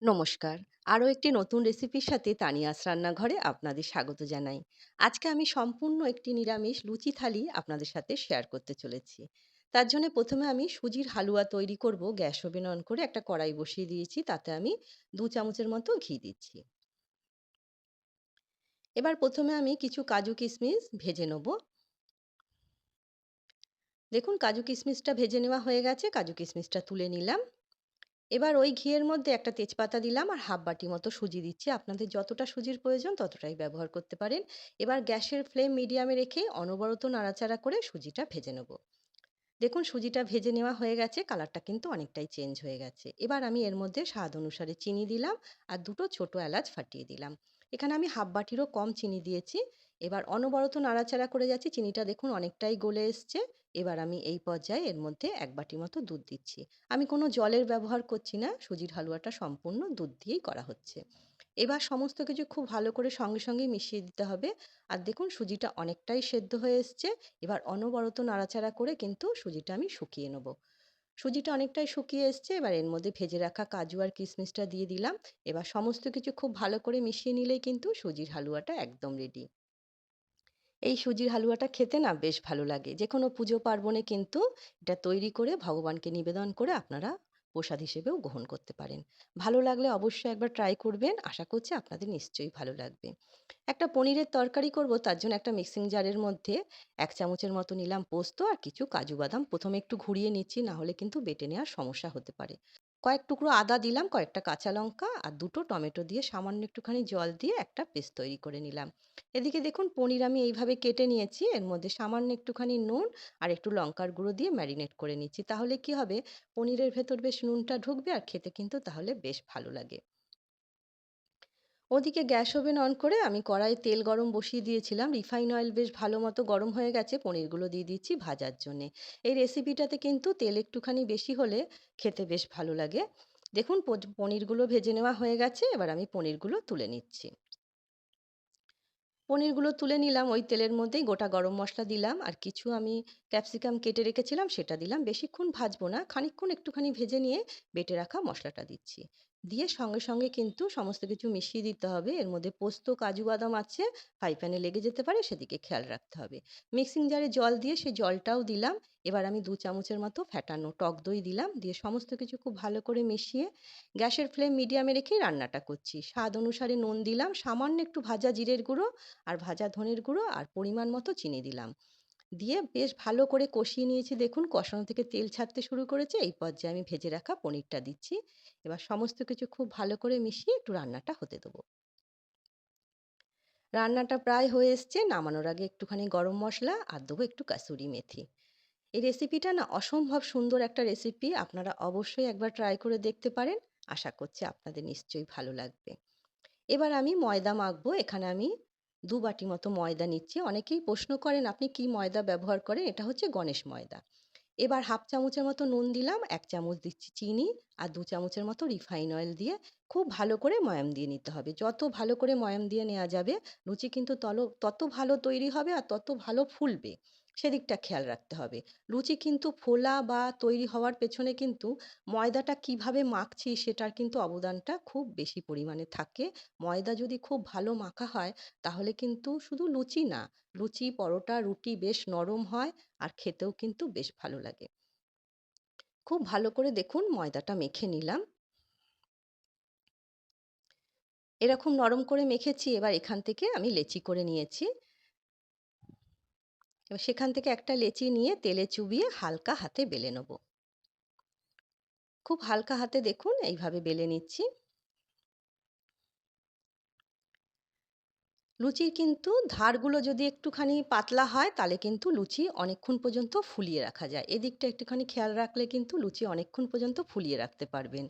নমস্কার। আরও একটি নতুন রেসিপির সাথে তানিয়াস রান্নাঘরে আপনাদের স্বাগত জানাই। আজকে আমি সম্পূর্ণ একটি নিরামিষ লুচি থালি আপনাদের সাথে শেয়ার করতে চলেছি। তার জন্য প্রথমে আমি সুজির হালুয়া তৈরি করব। গ্যাস ওভেন অন করে একটা কড়াই বসিয়ে দিয়েছি। তাতে আমি ২ চামচের মতো ঘি দিচ্ছি। এবার প্রথমে আমি কিছু কাজু কিশমিশ ভেজে নেব। দেখুন কাজু কিশমিশটা ভেজে নেওয়া হয়ে গেছে। কাজু কিশমিশটা তুলে নিলাম। এবার ওই ঘিয়ের মধ্যে একটা তেজপাতা দিলাম আর হাফ বাটি মতো সুজি দিচ্ছি। আপনাদের যতটা সুজির প্রয়োজন ততটাই ব্যবহার করতে পারেন। এবার গ্যাসের ফ্লেম মিডিয়ামে রেখে অনবরত নাড়াচাড়া করে সুজিটা ভেজে নেব। দেখুন সুজিটা ভেজে নেওয়া হয়ে গেছে, কালারটা কিন্তু অনেকটাই চেঞ্জ হয়ে গেছে। এবার আমি এর মধ্যে স্বাদ অনুসারে চিনি দিলাম আর দুটো ছোট এলাচ ফাটিয়ে দিলাম। এখানে আমি হাফ বাটিরও কম চিনি দিয়েছি। এবার অনবরত নাড়াচাড়া করে যাচ্ছি। চিনিটা দেখুন অনেকটাই গলে এসছে। এবার আমি এই পর্যায়ে এর মধ্যে এক বাটি মতো দুধ দিচ্ছি। আমি কোনো জলের ব্যবহার করছি না, সুজির হালুয়াটা সম্পূর্ণ দুধ দিয়েই করা হচ্ছে। এবার সমস্ত কিছু খুব ভালো করে সঙ্গে সঙ্গে মিশিয়ে দিতে হবে। আর দেখুন সুজিটা অনেকটাই সেদ্ধ হয়ে এসছে। এবার অনবরত নাড়াচাড়া করে কিন্তু সুজিটা আমি শুকিয়ে নেব। সুজিটা অনেকটাই শুকিয়ে এসছে। এবার এর মধ্যে ভেজে রাখা কাজু আর কিশমিশটা দিয়ে দিলাম। এবার সমস্ত কিছু খুব ভালো করে মিশিয়ে নিলেই কিন্তু সুজির হালুয়াটা একদম রেডি। এই সুজির হালুয়াটা খেতে না বেশ ভালো লাগে। যেকোনো পুজো পার্বণে কিন্তু এটা তৈরি করে ভগবানকে নিবেদন করে আপনারা প্রসাদ হিসেবেও গ্রহণ করতে পারেন। ভালো লাগলে অবশ্যই একবার ট্রাই করবেন। আশা করছি আপনাদের নিশ্চয়ই ভালো লাগবে। একটা পনিরের তরকারি করব, তার জন্য একটা মিক্সিং জারের মধ্যে ১ চামচের মতো নিলাম পোস্ত আর কিছু কাজু বাদাম। প্রথমে একটু ঘুরিয়ে নিচ্ছি, না হলে কিন্তু বেটে নেওয়ার সমস্যা হতে পারে। কয়েক টুকরো আদা দিলাম, কয়েকটা কাঁচা লঙ্কা আর দুটো টমেটো দিয়ে সামান্য একটুখানি জল দিয়ে একটা পেস্ট তৈরি করে নিলাম। এদিকে দেখুন পনির আমি এইভাবে কেটে নিয়েছি। এর মধ্যে সামান্য একটুখানি নুন আর একটু লঙ্কার গুঁড়ো দিয়ে ম্যারিনেট করে নিচ্ছি। তাহলে কি হবে, পনিরের ভেতর বেশ নুনটা ঢুকবে আর খেতে কিন্তু তাহলে বেশ ভালো লাগে। ওদিকে গ্যাস ওভেন অন করে আমি কড়াইয়ে তেল গরম বসিয়ে দিয়েছিলাম। রিফাইন অয়েল বেশ ভালো মতো গরম হয়ে গেছে। পনিরগুলো দিয়ে দিচ্ছি ভাজার জন্যে। এই রেসিপিটাতে কিন্তু তেল একটুখানি বেশি হলে খেতে বেশ ভালো লাগে। দেখুন পনিরগুলো ভেজে নেওয়া হয়ে গেছে। এবার আমি পনিরগুলো তুলে নিচ্ছি। পনিরগুলো তুলে নিলাম। ওই তেলের মধ্যেই গোটা গরম মসলা দিলাম আর কিছু আমি ক্যাপসিকাম কেটে রেখেছিলাম সেটা দিলাম। বেশিক্ষণ ভাজবো না, খানিকক্ষণ একটুখানি ভেজে নিয়ে বেটে রাখা মশলাটা দিচ্ছি। দিয়ে সঙ্গে সঙ্গে কিন্তু সমস্ত কিছু মিশিয়ে দিতে হবে। এর মধ্যে পোস্ত কাজু বাদাম আছে, ফ্রাই প্যানে লেগে যেতে পারে, সেদিকে খেয়াল রাখতে হবে। মিক্সিং জারে জল দিয়ে সেই জলটাও দিলাম। এবার আমি ২ চামচের মতো ফ্যাটানো টক দই দিলাম। দিয়ে সমস্ত কিছু খুব ভালো করে মিশিয়ে গ্যাসের ফ্লেম মিডিয়ামে রেখেই রান্নাটা করছি। স্বাদ অনুসারে নুন দিলাম, সামান্য একটু ভাজা জিরের গুঁড়ো আর ভাজা ধনের গুঁড়ো আর পরিমাণ মতো চিনি দিলাম। দিয়ে বেশ ভালো করে কষিয়ে নিয়েছি। দেখুন কষানো থেকে তেল ছাড়তে শুরু করেছে। এই পর্যায়ে আমি ভেজে রাখা পনিরটা দিচ্ছি। এবার সমস্ত কিছু খুব ভালো করে মিশিয়ে একটু রান্নাটা হতে দেবো। রান্নাটা প্রায় হয়ে এসছে। নামানোর আগে একটুখানি গরম মশলা আর দেবো একটু কাসুরি মেথি। এই রেসিপিটা না অসম্ভব সুন্দর একটা রেসিপি। আপনারা অবশ্যই একবার ট্রাই করে দেখতে পারেন। আশা করছি আপনাদের নিশ্চয়ই ভালো লাগবে। এবার আমি ময়দা মাখবো। এখানে আমি ২ বাটি মতো ময়দা নিচ্ছি। অনেকেই প্রশ্ন করেন আপনি কি ময়দা ব্যবহার করেন? এটা হচ্ছে গণেশ ময়দা। এবার হাফ চামচের মতো নুন দিলাম, ১ চামচ দিচ্ছি চিনি আর ২ চামচের মতো রিফাইন অয়েল দিয়ে খুব ভালো করে ময়াম দিয়ে নিতে হবে। যত ভালো করে ময়াম দিয়ে নেওয়া যাবে, লুচি কিন্তু তত ভালো তৈরি হবে আর তত ভালো ফুলবে। সেদিকটা খেয়াল রাখতে হবে। লুচি কিন্তু ফোলা বা তৈরি হওয়ার পেছনে কিন্তু ময়দাটা কিভাবে মাখছি সেটার কিন্তু অবদানটা খুব বেশি পরিমাণে থাকে। ময়দা যদি খুব ভালো মাখা হয় তাহলে কিন্তু শুধু লুচি না, লুচি, পরোটা, রুটি বেশ নরম হয় আর খেতেও কিন্তু বেশ ভালো লাগে। খুব ভালো করে দেখুন ময়দাটা মেখে নিলাম। এরকম নরম করে মেখেছি। এবার এখান থেকে আমি লেচি করে নিয়েছি। এবার সেখান থেকে একটা লেচি নিয়ে তেলে চুবিয়ে হালকা হাতে বেলে নেব। খুব হালকা হাতে দেখুন এইভাবে বেলে নিচ্ছি। লুচির কিন্তু ধারগুলো যদি একটুখানি পাতলা হয় তাহলে কিন্তু লুচি অনেকক্ষণ পর্যন্ত ফুলিয়ে রাখা যায়। এদিকটা একটুখানি খেয়াল রাখলে কিন্তু লুচি অনেকক্ষণ পর্যন্ত ফুলিয়ে রাখতে পারবেন।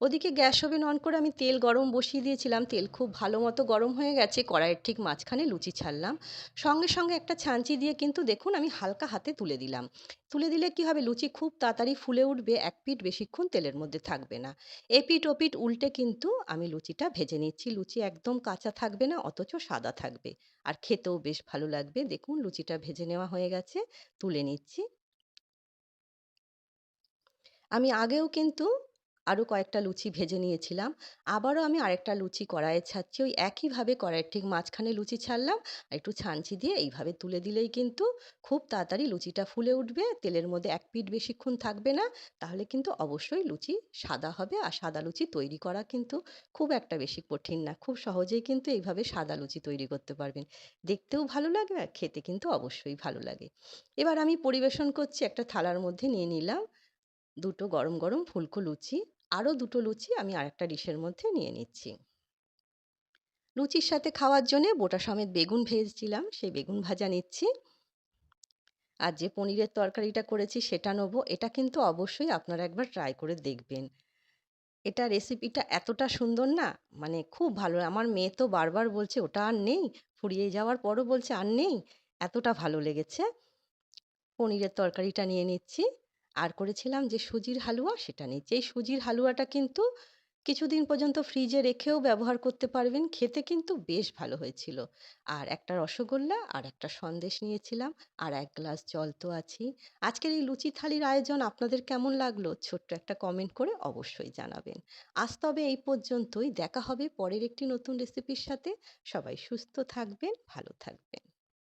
ওদিকে গ্যাস ওভেন অন করে আমি তেল গরম বসিয়ে দিয়েছিলাম। তেল খুব ভালো মতো গরম হয়ে গেছে। কড়াইয়ের ঠিক মাঝখানে লুচি ছাড়লাম। সঙ্গে সঙ্গে একটা ছাঁচি দিয়ে কিন্তু দেখুন আমি হালকা হাতে তুলে দিলাম। তুলে দিলে কি হবে, লুচি খুব তাড়াতাড়ি ফুলে উঠবে, এক পিঠ বেশিক্ষণ তেলের মধ্যে থাকবে না। এপিঠ ওপিঠ উল্টে কিন্তু আমি লুচিটা ভেজে নিচ্ছি। লুচি একদম কাঁচা থাকবে না, অথচ সাদা থাকবে। আর খেতেও বেশ ভালো লাগবে। দেখুন লুচিটা ভেজে নেওয়া হয়ে গেছে, তুলে নিচ্ছি। আমি আগেও কিন্তু আরও কয়েকটা লুচি ভেজে নিয়েছিলাম। আবারও আমি আরেকটা লুচি কড়াইয়ে ছাড়ছি। ওই একইভাবে কড়াইয়ের ঠিক মাঝখানে লুচি ছাড়লাম। আর একটু ছাঁচি দিয়ে এইভাবে তুলে দিলেই কিন্তু খুব তাড়াতাড়ি লুচিটা ফুলে উঠবে। তেলের মধ্যে এক পিঠ বেশিক্ষণ থাকবে না। তাহলে কিন্তু অবশ্যই লুচি সাদা হবে। আর সাদা লুচি তৈরি করা কিন্তু খুব একটা বেশি কঠিন না। খুব সহজেই কিন্তু এইভাবে সাদা লুচি তৈরি করতে পারবেন। দেখতেও ভালো লাগবে আর খেতে কিন্তু অবশ্যই ভালো লাগে। এবার আমি পরিবেশন করছি, একটা থালার মধ্যে নিয়ে নিলাম ২ টো গরম, গরম ফুলকো লুচি। আরও ২ টো লুচি আমি আরেকটা ডিশের মধ্যে নিয়ে নিচ্ছি। লুচির সাথে খাওয়ার জন্যে বোটা সমেত বেগুন ভেজেছিলাম, সেই বেগুন ভাজা নিচ্ছি। আর যে পনিরের তরকারিটা করেছি সেটা নেবো। এটা কিন্তু অবশ্যই আপনারা একবার ট্রাই করে দেখবেন। এটা রেসিপিটা এতটা সুন্দর না, মানে খুব ভালো। আমার মেয়ে তো বারবার বলছে, "ওটা আর নেই?" ফুরিয়ে যাওয়ার পরও বলছে, "আর নেই?" এতটা ভালো লেগেছে। পনিরের তরকারিটা নিয়ে নিচ্ছি। আর করেছিলাম যে সুজির হালুয়া, সেটা নিচ্ছি। এই সুজির হালুয়াটা কিন্তু কিছুদিন পর্যন্ত ফ্রিজে রেখেও ব্যবহার করতে পারবেন। খেতে কিন্তু বেশ ভালো হয়েছিল। আর একটা রসগোল্লা আর একটা সন্দেশ নিয়েছিলাম। আর ১ গ্লাস জল তো আছেই। আজকের এই লুচি থালির আয়োজন আপনাদের কেমন লাগলো? ছোট্ট একটা কমেন্ট করে অবশ্যই জানাবেন। আজ তবে এই পর্যন্তই। দেখা হবে পরের একটি নতুন রেসিপির সাথে। সবাই সুস্থ থাকবেন, ভালো থাকবেন।